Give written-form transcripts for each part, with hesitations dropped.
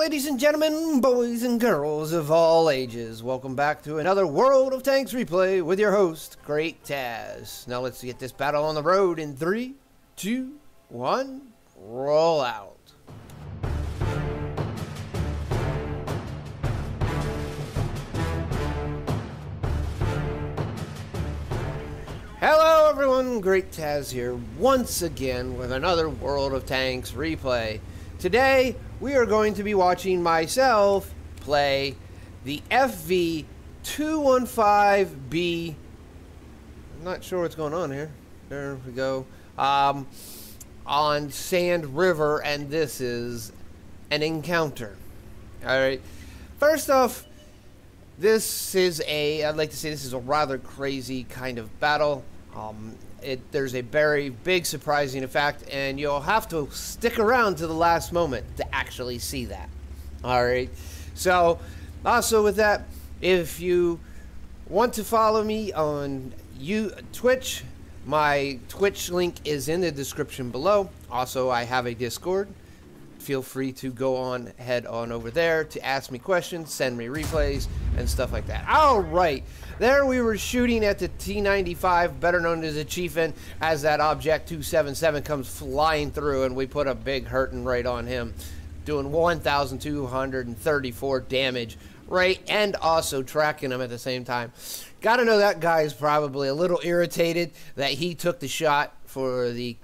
ladies and gentlemen, boys and girls of all ages, welcome back to another World of Tanks replay with your host, Great Taz. Now let's get this battle on the road in 3, 2, 1, roll out. Hello everyone, Great Taz here once again with another World of Tanks replay. Today, we are going to be watching myself play the FV215b. I'm not sure what's going on here. There we go. On Sand River, and this is an encounter. Alright. First off, this is I'd like to say this is a rather crazy kind of battle. There's a very big surprising effect, and you'll have to stick around to the last moment to actually see that. Alright, so also with that, if you want to follow me on Twitch, my Twitch link is in the description below. Also, I have a Discord. Feel free to go head on over there to ask me questions, send me replays, and stuff like that. Alright, there we were shooting at the T-95, better known as the Chieftain, as that Object 277 comes flying through, and we put a big hurting right on him, doing 1,234 damage, right, and also tracking him at the same time. Gotta know that guy is probably a little irritated that he took the shot for the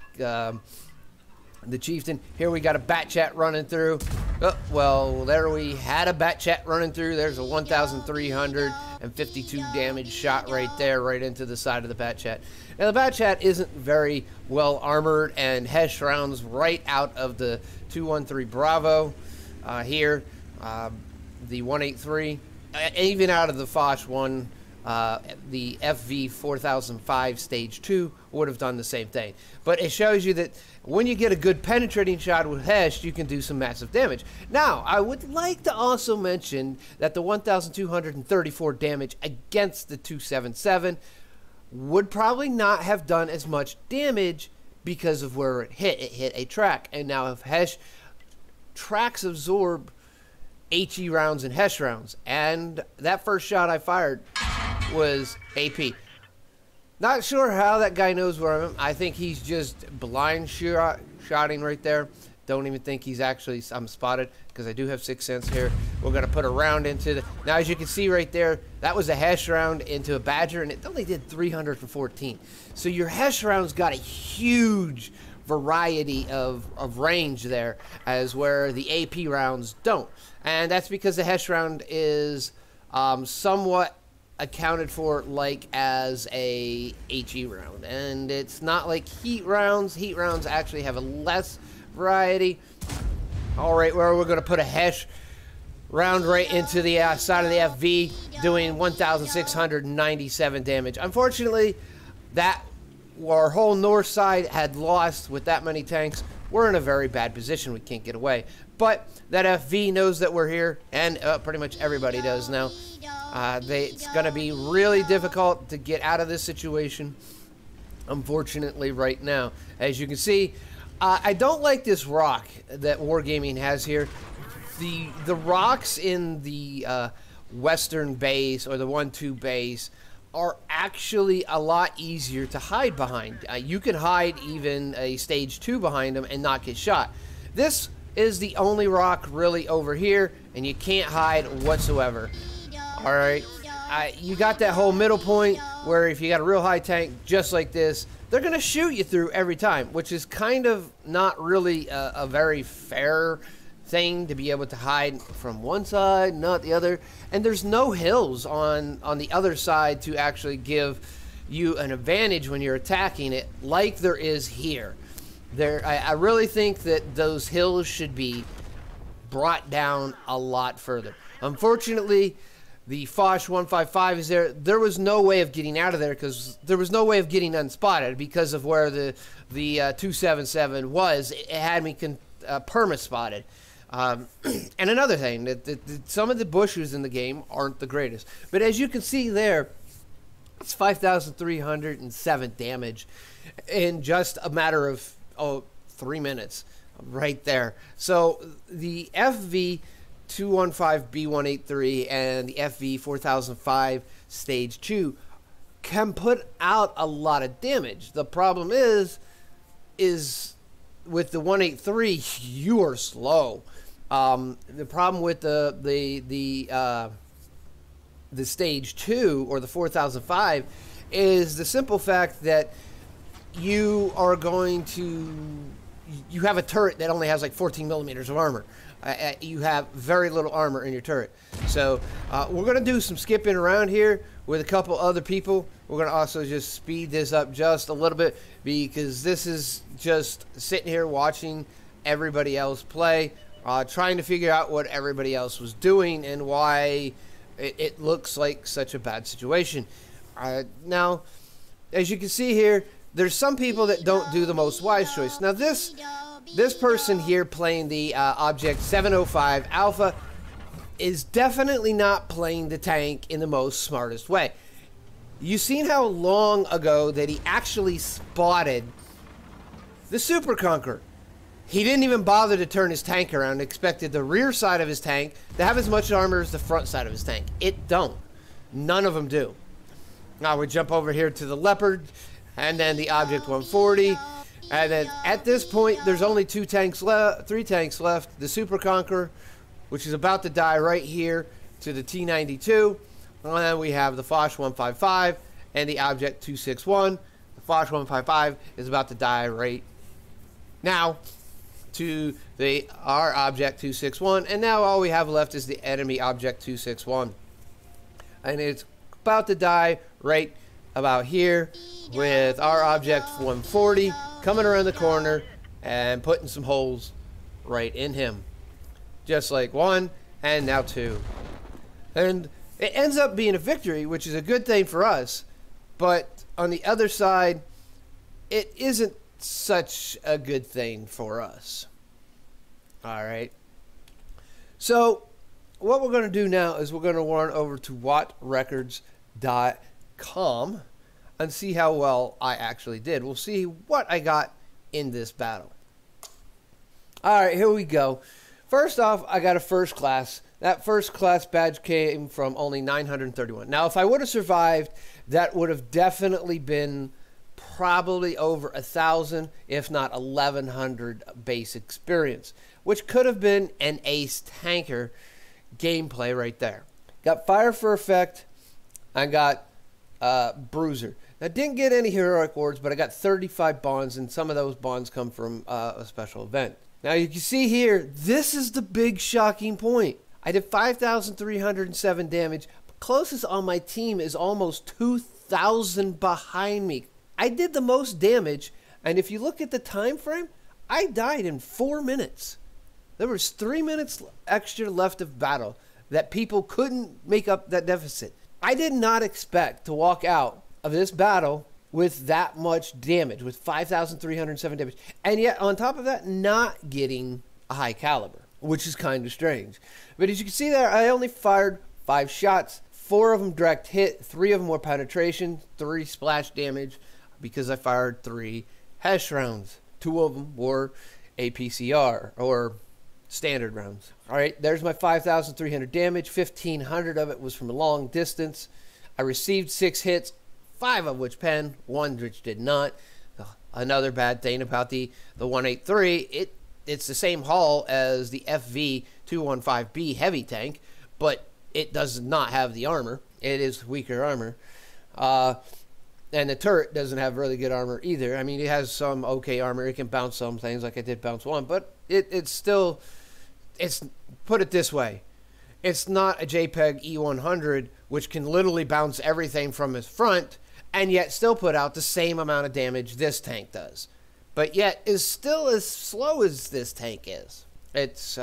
Chieftain. Here we got a bat chat running through. Oh, well, there we had a bat chat running through. There's a 1,352 damage shot right there, right into the side of the bat chat. Now, the bat chat isn't very well armored, and Hesh rounds right out of the 213 Bravo here. The 183, even out of the Foch one. The FV215b stage 2 would have done the same thing, but it shows you that when you get a good penetrating shot with Hesh, you can do some massive damage. Now, I would like to also mention that the 1,234 damage against the 277 would probably not have done as much damage because of where it hit a track. And now if Hesh tracks absorb HE rounds and Hesh rounds, and that first shot I fired was AP. Not sure how that guy knows where I'm. I think he's just blind shotting right there. Don't even think he's actually, I'm spotted, because I do have 6th sense here. We're going to put a round into the, now as you can see right there, that was a Hesh round into a Badger, and it only did 314. So your Hesh rounds got a huge variety of range there, as where the AP rounds don't. And that's because the Hesh round is somewhat accounted for like as a HE round, and it's not like heat rounds. Heat rounds actually have a less variety. Alright, well, we're going to put a Hesh round right into the side of the FV, doing 1,697 damage. Unfortunately, that our whole north side had lost with that many tanks. We're in a very bad position. We can't get away. But that FV knows that we're here, and pretty much everybody does now. It's going to be really difficult to get out of this situation, unfortunately, right now. As you can see, I don't like this rock that Wargaming has here. The rocks in the western base, or the 1-2 base, are actually a lot easier to hide behind. You can hide even a stage 2 behind them and not get shot. This is the only rock really over here, and you can't hide whatsoever. Alright, you got that whole middle point where if you got a real high tank just like this, they're going to shoot you through every time, which is kind of not really a very fair thing to be able to hide from one side, not the other. And there's no hills on the other side to actually give you an advantage when you're attacking it like there is here. I really think that those hills should be brought down a lot further. Unfortunately, the Foch 155 is there. There was no way of getting out of there because there was no way of getting unspotted because of where the 277 was. It had me perma-spotted. And another thing, that some of the bushes in the game aren't the greatest. But as you can see there, it's 5,307 damage in just a matter of 3 minutes right there. So the FV FV215b 183 and the FV4005 Stage 2 can put out a lot of damage. The problem is with the 183, you are slow. The problem with the Stage 2 or the 4005 is the simple fact that you are going to, you have a turret that only has like 14 millimeters of armor. You have very little armor in your turret. So we're going to do some skipping around here with a couple other people. We're going to also just speed this up just a little bit because this is just sitting here watching everybody else play, trying to figure out what everybody else was doing and why it looks like such a bad situation. Now, as you can see here, there's some people that don't do the most wise choice. Now this person here playing the Object 705 Alpha is definitely not playing the tank in the most smartest way. You've seen how long ago that he actually spotted the Super Conqueror. He didn't even bother to turn his tank around and expected the rear side of his tank to have as much armor as the front side of his tank. It don't. None of them do. Now we jump over here to the Leopard and then the Object 140. And then at this point, there's only three tanks left. The Super Conqueror, which is about to die right here to the T-92. And then we have the Foch 155 and the Object 261. The Foch 155 is about to die right now to our Object 261. And now all we have left is the enemy Object 261. And it's about to die right about here with our Object 140 coming around the corner and putting some holes right in him. Just like one, and now two. And it ends up being a victory, which is a good thing for us. But on the other side, it isn't such a good thing for us. Alright. So, what we're going to do now is we're going to run over to wattrecords.com and see how well I actually did. We'll see what I got in this battle. Alright, here we go. First off, I got a first class. That first class badge came from only 931. Now, if I would have survived, that would have definitely been probably over 1,000, if not 1,100 base experience, which could have been an ace tanker gameplay right there. Got Fire for Effect. I got Bruiser. I didn't get any heroic awards, but I got 35 bonds, and some of those bonds come from a special event. Now you can see here, this is the big shocking point. I did 5,307 damage. Closest on my team is almost 2,000 behind me. I did the most damage, and if you look at the time frame, I died in 4 minutes. There was 3 minutes extra left of battle that people couldn't make up that deficit. I did not expect to walk out of this battle with that much damage, with 5,307 damage. And yet, on top of that, not getting a high caliber, which is kind of strange. But as you can see there, I only fired 5 shots. 4 of them direct hit, 3 of them were penetration, 3 splash damage, because I fired 3 Hesh rounds. 2 of them were APCR, or standard rounds. Alright, there's my 5,300 damage. 1,500 of it was from a long distance. I received 6 hits, 5 of which pen, 1 which did not. Another bad thing about the 183, it's the same hull as the FV215b heavy tank, but it does not have the armor. It is weaker armor. And the turret doesn't have really good armor either. I mean, it has some okay armor. It can bounce some things, like I did bounce 1, but it's still, put it this way. It's not a JPEG E100, which can literally bounce everything from its front, and yet still put out the same amount of damage this tank does. But yet is still as slow as this tank is. It's,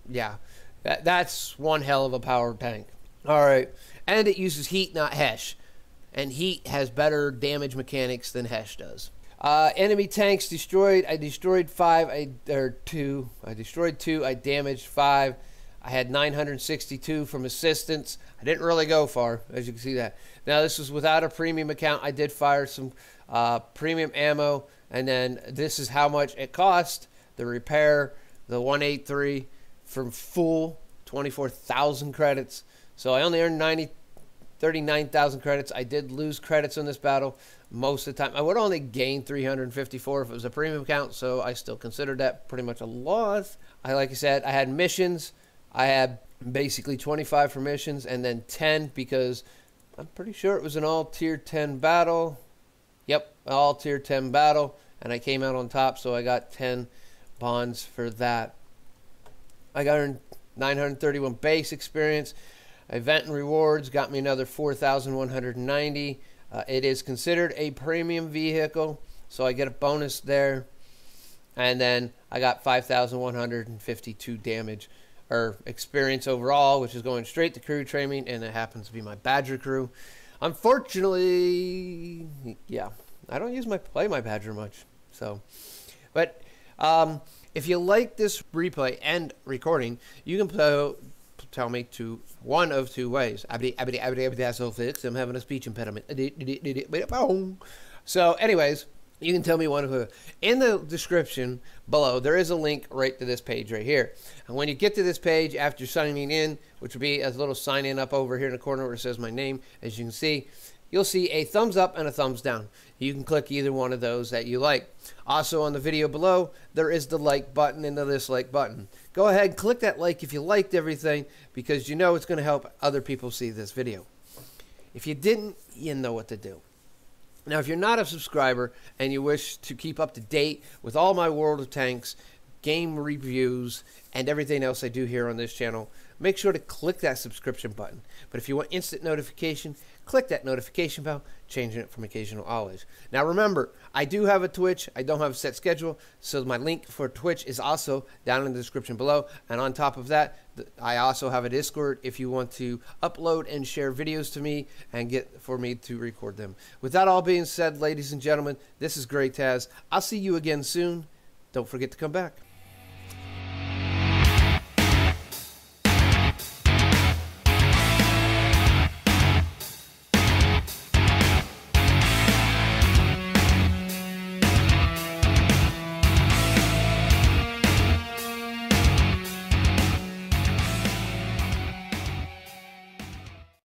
yeah, that's one hell of a powered tank. Alright, and it uses heat, not Hesh. And heat has better damage mechanics than Hesh does. Enemy tanks destroyed. I destroyed 2. I destroyed 2. I damaged 5. I had 962 from assistance. I didn't really go far, as you can see that. Now, this was without a premium account. I did fire some premium ammo, and then this is how much it cost. The repair, the 183 from full 24,000 credits. So I only earned 39,000 credits. I did lose credits in this battle most of the time. I would only gain 354 if it was a premium account, so I still considered that pretty much a loss. Like I said, I had missions. I had basically 25 for missions and then 10 because I'm pretty sure it was an all tier 10 battle. Yep, all tier 10 battle, and I came out on top, so I got 10 bonds for that. I got 931 base experience. Event and rewards got me another 4,190. It is considered a premium vehicle, so I get a bonus there. And then I got 5,152 damage or experience overall, which is going straight to crew training, and it happens to be my Badger crew. Unfortunately, yeah, I don't play my Badger much. So, but if you like this replay and recording, you can tell me to one of two ways. I'm having a speech impediment. So, anyways, you can tell me one of two. In the description below, there is a link right to this page right here. And when you get to this page after signing in, which will be a little sign in up over here in the corner where it says my name, as you can see, you'll see a thumbs up and a thumbs down. You can click either one of those that you like. Also on the video below, there is the like button and the dislike button. Go ahead and click that like if you liked everything, because you know it's going to help other people see this video. If you didn't, you know what to do. Now, if you're not a subscriber and you wish to keep up to date with all my World of Tanks, game reviews, and everything else I do here on this channel, make sure to click that subscription button. But if you want instant notification, click that notification bell, changing it from occasional always. Now remember, I do have a Twitch. I don't have a set schedule, so my link for Twitch is also down in the description below. And on top of that, I also have a Discord if you want to upload and share videos to me and get for me to record them. With that all being said, ladies and gentlemen, this is Great Taz. I'll see you again soon. Don't forget to come back.